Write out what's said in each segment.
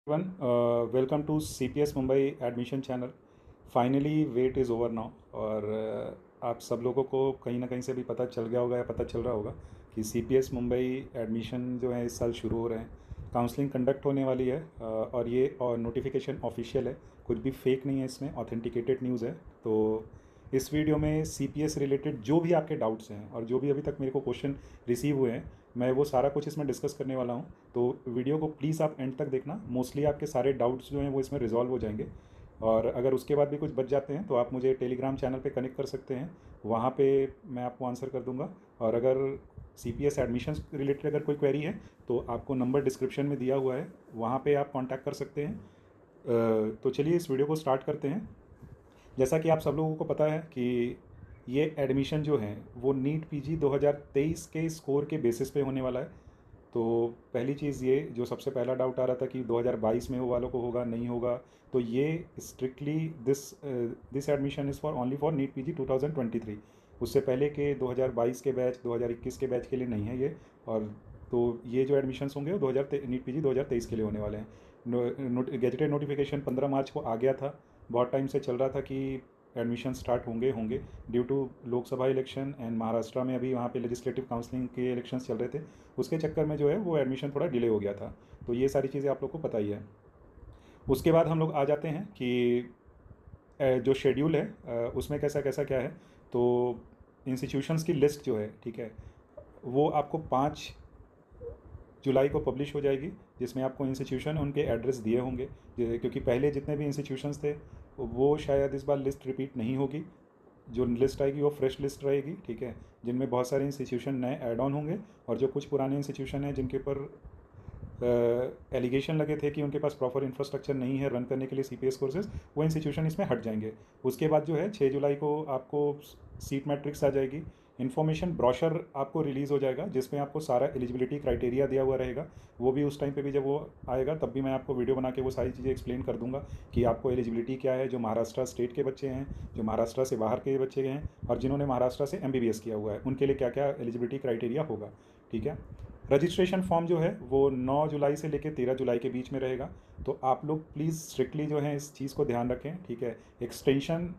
everyone, welcome to CPS Mumbai admission channel. Finally wait is over now और आप सब लोगों को कहीं ना कहीं से भी पता चल गया होगा या पता चल रहा होगा कि CPS मुंबई एडमिशन जो है इस साल शुरू हो रहे हैं। काउंसलिंग कंडक्ट होने वाली है और ये नोटिफिकेशन ऑफिशियल है, कुछ भी फेक नहीं है, इसमें ऑथेंटिकेटेड न्यूज़ है। तो इस वीडियो में CPS रिलेटेड जो भी आपके डाउट्स हैं और जो भी अभी तक मेरे को क्वेश्चन रिसीव हुए हैं, मैं वो सारा कुछ इसमें डिस्कस करने वाला हूँ। तो वीडियो को प्लीज़ आप एंड तक देखना, मोस्टली आपके सारे डाउट्स जो हैं वो इसमें रिजॉल्व हो जाएंगे। और अगर उसके बाद भी कुछ बच जाते हैं तो आप मुझे टेलीग्राम चैनल पे कनेक्ट कर सकते हैं, वहाँ पे मैं आपको आंसर कर दूंगा। और अगर CPS एडमिशन रिलेटेड अगर कोई क्वेरी है तो आपको नंबर डिस्क्रिप्शन में दिया हुआ है, वहाँ पे आप कांटेक्ट कर सकते हैं। तो चलिए इस वीडियो को स्टार्ट करते हैं। जैसा कि आप सब लोगों को पता है कि ये एडमिशन जो है वो नीट PG 2023 के स्कोर के बेसिस पे होने वाला है। तो पहली चीज़ ये जो सबसे पहला डाउट आ रहा था कि 2022 में वो वालों को होगा नहीं होगा, तो ये strictly this admission is for only for NEET PG 2023। उससे पहले के 2022 के बैच 2021 के बैच के लिए नहीं है ये। और तो ये जो एडमिशन्स होंगे वो 2000 नीट PG 2023 के लिए होने वाले हैं। गेजेटेड नोटिफिकेशन 15 मार्च को आ गया था। बहुत टाइम से चल रहा था कि एडमिशन स्टार्ट होंगे होंगे due to Lok Sabha election and Maharashtra में अभी वहाँ पे लेजिस्लेटिव काउंसलिंग के इलेक्शंस चल रहे थे, उसके चक्कर में जो है वो एडमिशन थोड़ा डिले हो गया था। तो ये सारी चीज़ें आप लोग को पता ही है। उसके बाद हम लोग आ जाते हैं कि जो शेड्यूल है उसमें कैसा कैसा क्या है। तो इंस्टीट्यूशंस की लिस्ट जो है, ठीक है, वो आपको 5 जुलाई को पब्लिश हो जाएगी, जिसमें आपको इंस्टीट्यूशन उनके एड्रेस दिए होंगे। क्योंकि पहले जितने भी इंस्टीट्यूशंस थे वो शायद इस बार लिस्ट रिपीट नहीं होगी। जो लिस्ट आएगी वो फ्रेश लिस्ट रहेगी, ठीक है, जिनमें बहुत सारे इंस्टीट्यूशन नए ऐड ऑन होंगे। और जो कुछ पुराने इंस्टीट्यूशन हैं जिनके ऊपर एलिगेशन लगे थे कि उनके पास प्रॉपर इंफ्रास्ट्रक्चर नहीं है रन करने के लिए CPS कोर्सेज, वो इंस्टीट्यूशन इसमें हट जाएंगे। उसके बाद जो है 6 जुलाई को आपको सीट मैट्रिक्स आ जाएगी। इन्फॉर्मेशन ब्रोशर आपको रिलीज़ हो जाएगा जिसमें आपको सारा एलिजिबिलिटी क्राइटेरिया दिया हुआ रहेगा। वो भी उस टाइम पे भी जब वो आएगा तब भी मैं आपको वीडियो बना के वो सारी चीज़ें एक्सप्लेन कर दूंगा कि आपको एलिजिबिलिटी क्या है, जो महाराष्ट्र स्टेट के बच्चे हैं, जो महाराष्ट्र से बाहर के बच्चे हैं, और जिन्होंने महाराष्ट्र से MBBS किया हुआ है उनके लिए क्या क्या एलिजिबिलिटी क्राइटेरिया होगा, ठीक है। रजिस्ट्रेशन फॉर्म जो है वो 9 जुलाई से लेकर 13 जुलाई के बीच में रहेगा। तो आप लोग प्लीज़ स्ट्रिक्टली जो है इस चीज़ को ध्यान रखें, ठीक है। एक्सटेंशन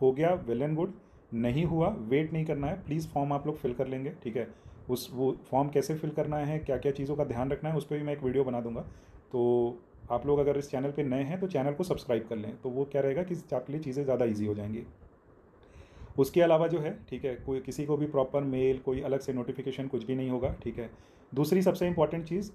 हो गया वेल एंड गुड, नहीं हुआ वेट नहीं करना है, प्लीज़ फॉर्म आप लोग फिल कर लेंगे, ठीक है। उस वो फॉर्म कैसे फिल करना है, क्या क्या चीज़ों का ध्यान रखना है, उस पर भी मैं एक वीडियो बना दूंगा। तो आप लोग अगर इस चैनल पे नए हैं तो चैनल को सब्सक्राइब कर लें, तो वो क्या रहेगा कि आपके लिए चीज़ें ज़्यादा ईजी हो जाएंगी। उसके अलावा जो है, ठीक है, कोई किसी को भी प्रॉपर मेल कोई अलग से नोटिफिकेशन कुछ भी नहीं होगा, ठीक है। दूसरी सबसे इंपॉर्टेंट चीज़,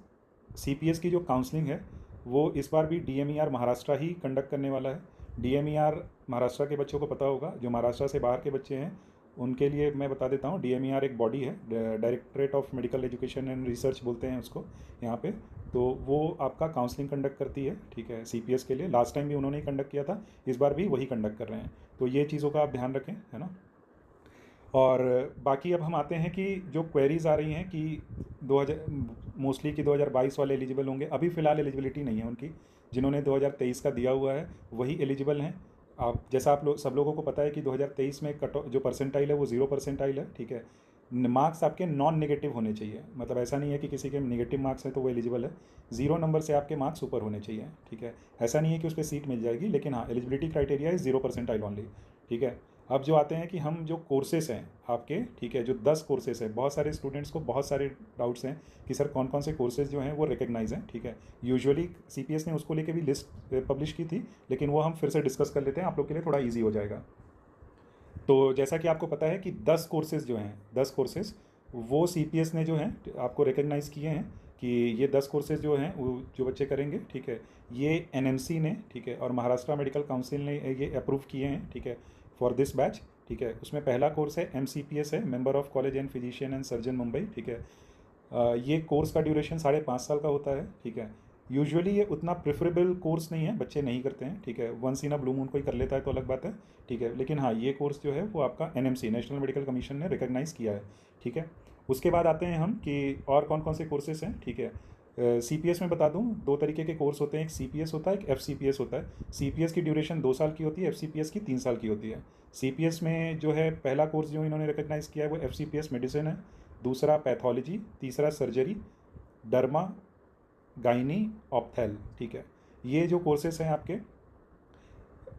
CPS की जो काउंसलिंग है वो इस बार भी DMER महाराष्ट्र ही कंडक्ट करने वाला है। DMER महाराष्ट्र के बच्चों को पता होगा, जो महाराष्ट्र से बाहर के बच्चे हैं उनके लिए मैं बता देता हूँ। DMER एक बॉडी है, directorate of medical education and research बोलते हैं उसको यहाँ पे। तो वो आपका काउंसलिंग कंडक्ट करती है, ठीक है, CPS के लिए। लास्ट टाइम भी उन्होंने ही कंडक्ट किया था, इस बार भी वही कंडक्ट कर रहे हैं। तो ये चीज़ों का आप ध्यान रखें, है ना। और बाकी अब हम आते हैं कि जो क्वेरीज़ आ रही हैं कि 2000 मोस्टली कि 2022 वाले एलिजिबल होंगे। अभी फ़िलहाल एलिजिबिलिटी नहीं है उनकी, जिन्होंने 2023 का दिया हुआ है वही एलिजिबल हैं। आप जैसा आप लोग सब लोगों को पता है कि 2023 में कट जो परसेंटाइल है वो 0 परसेंटाइल है, ठीक है। मार्क्स आपके नॉन नेगेटिव होने चाहिए, मतलब ऐसा नहीं है कि किसी के नेगेटिव मार्क्स हैं तो वो एलिजिबल है। 0 नंबर से आपके मार्क्स ऊपर होने चाहिए, ठीक है। ऐसा नहीं है कि उस पर सीट मिल जाएगी, लेकिन हाँ, eligibility criteria is 0 percentile only, ठीक है। अब जो आते हैं कि हम जो कोर्सेस हैं आपके, ठीक है, जो 10 कोर्सेस हैं, बहुत सारे स्टूडेंट्स को बहुत सारे डाउट्स हैं कि सर कौन कौन से कोर्सेज जो हैं वो रिकग्नाइज हैं, ठीक है। यूजुअली CPS ने उसको लेके भी लिस्ट पब्लिश की थी, लेकिन वो हम फिर से डिस्कस कर लेते हैं, आप लोग के लिए थोड़ा ईजी हो जाएगा। तो जैसा कि आपको पता है कि 10 कोर्सेज जो हैं, 10 कोर्सेज वो CPS ने जो हैं आपको रिकग्नाइज़ किए हैं कि ये 10 कोर्सेज जो हैं वो जो बच्चे करेंगे, ठीक है, ये NMC ने, ठीक है, और महाराष्ट्र मेडिकल काउंसिल ने ये अप्रूव किए हैं, ठीक है, फॉर दिस बैच, ठीक है। उसमें पहला कोर्स है MCPS है, member of college and physician and surgeon Mumbai, ठीक है। ये कोर्स का ड्यूरेशन 5.5 साल का होता है, ठीक है। यूजुअली ये उतना प्रेफरेबल कोर्स नहीं है, बच्चे नहीं करते हैं, ठीक है। Once in a blue moon कोई कर लेता है तो अलग बात है, ठीक है। लेकिन हाँ, ये कोर्स जो है वो आपका NMC नेशनल मेडिकल कमीशन ने रिकग्नाइज़ किया है, ठीक है। उसके बाद आते हैं हम कि और कौन कौन से कोर्सेज हैं, ठीक है। CPS में बता दूं, 2 तरीके के कोर्स होते हैं, एक CPS होता है, एक FCPS होता है। CPS की ड्यूरेशन 2 साल की होती है, FCPS की 3 साल की होती है। CPS में जो है पहला कोर्स जो इन्होंने रिकग्नाइज़ किया है वो FCPS मेडिसिन है, दूसरा पैथोलॉजी, तीसरा सर्जरी, डर्मा, गाइनी, ऑप्थेल, ठीक है। ये जो कोर्सेस हैं आपके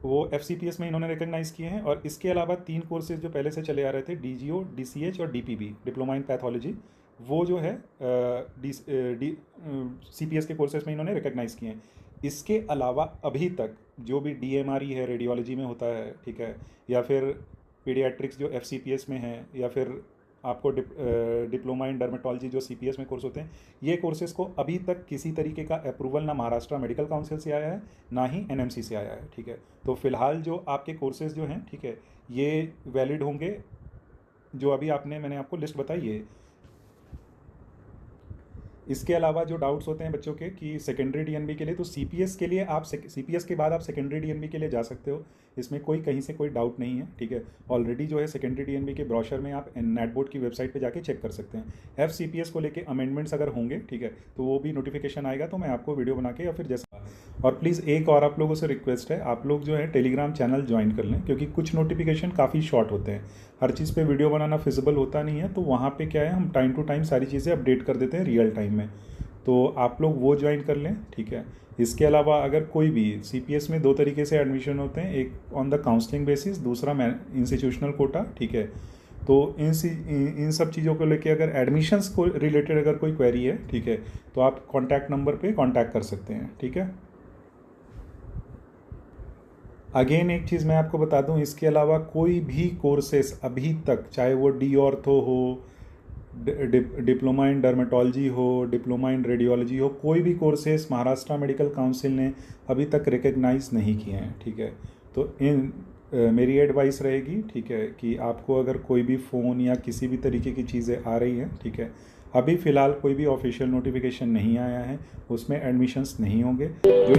वो FCPS में इन्होंने रिकग्नाइज़ किए हैं। और इसके अलावा 3 कोर्सेज जो पहले से चले आ रहे थे, DGO, DCH और DPB, डिप्लोमा इन पैथोलॉजी, वो जो है CPS के कोर्सेज में इन्होंने रिकग्नाइज़ किए हैं। इसके अलावा अभी तक जो भी DMRE है, रेडियोलॉजी में होता है, ठीक है, या फिर पीडियाट्रिक्स जो FCPS में है, या फिर आपको डिप्लोमा इन डर्मेटोलॉजी जो CPS में कोर्स होते हैं, ये कोर्सेज को अभी तक किसी तरीके का अप्रूवल ना महाराष्ट्र मेडिकल काउंसिल से आया है, ना ही NMC से आया है, ठीक है। तो फिलहाल जो आपके कोर्सेज जो हैं, ठीक है, ये वैलिड होंगे, जो अभी मैंने आपको लिस्ट बताई है। इसके अलावा जो डाउट्स होते हैं बच्चों के कि सेकेंडरी DNB के लिए, तो CPS के लिए आप CPS के बाद आप सेकेंडरी DNB के लिए जा सकते हो, इसमें कहीं से कोई डाउट नहीं है, ठीक है। ऑलरेडी जो है सेकेंडरी DNB के ब्रोशर में आप नेट बोर्ड की वेबसाइट पे जाके चेक कर सकते हैं। FCPS को लेके अमेंडमेंट्स अगर होंगे, ठीक है, तो वो भी नोटिफिकेशन आएगा, तो मैं आपको वीडियो बना के या फिर जैसा। और प्लीज़ एक और आप लोगों से रिक्वेस्ट है, आप लोग जो है टेलीग्राम चैनल ज्वाइन कर लें, क्योंकि कुछ नोटिफिकेशन काफ़ी शॉर्ट होते हैं, हर चीज़ पे वीडियो बनाना फिजिबल होता नहीं है। तो वहाँ पे क्या है, हम टाइम टू टाइम सारी चीज़ें अपडेट कर देते हैं रियल टाइम में, तो आप लोग वो ज्वाइन कर लें, ठीक है। इसके अलावा अगर कोई भी CPS में 2 तरीके से एडमिशन होते हैं, एक ऑन द काउंसलिंग बेसिस, दूसरा इंस्टीट्यूशनल कोटा, ठीक है। तो इन सब चीज़ों को लेके अगर एडमिशन्स को रिलेटेड अगर कोई क्वेरी है, ठीक है, तो आप कॉन्टैक्ट नंबर पे कॉन्टैक्ट कर सकते हैं, ठीक है। अगेन एक चीज़ मैं आपको बता दूं, इसके अलावा कोई भी कोर्सेस अभी तक, चाहे वो डी ऑर्थो हो, डिप्लोमा इन डर्मेटोलॉजी हो, डिप्लोमा इन रेडियोलॉजी हो, कोई भी कोर्सेस महाराष्ट्र मेडिकल काउंसिल ने अभी तक रिकग्नाइज नहीं किए हैं, ठीक है। तो मेरी एडवाइस रहेगी, ठीक है, कि आपको अगर कोई भी फ़ोन या किसी भी तरीके की चीज़ें आ रही हैं, ठीक है, अभी फ़िलहाल कोई भी ऑफिशियल नोटिफिकेशन नहीं आया है, उसमें एडमिशन्स नहीं होंगे। जो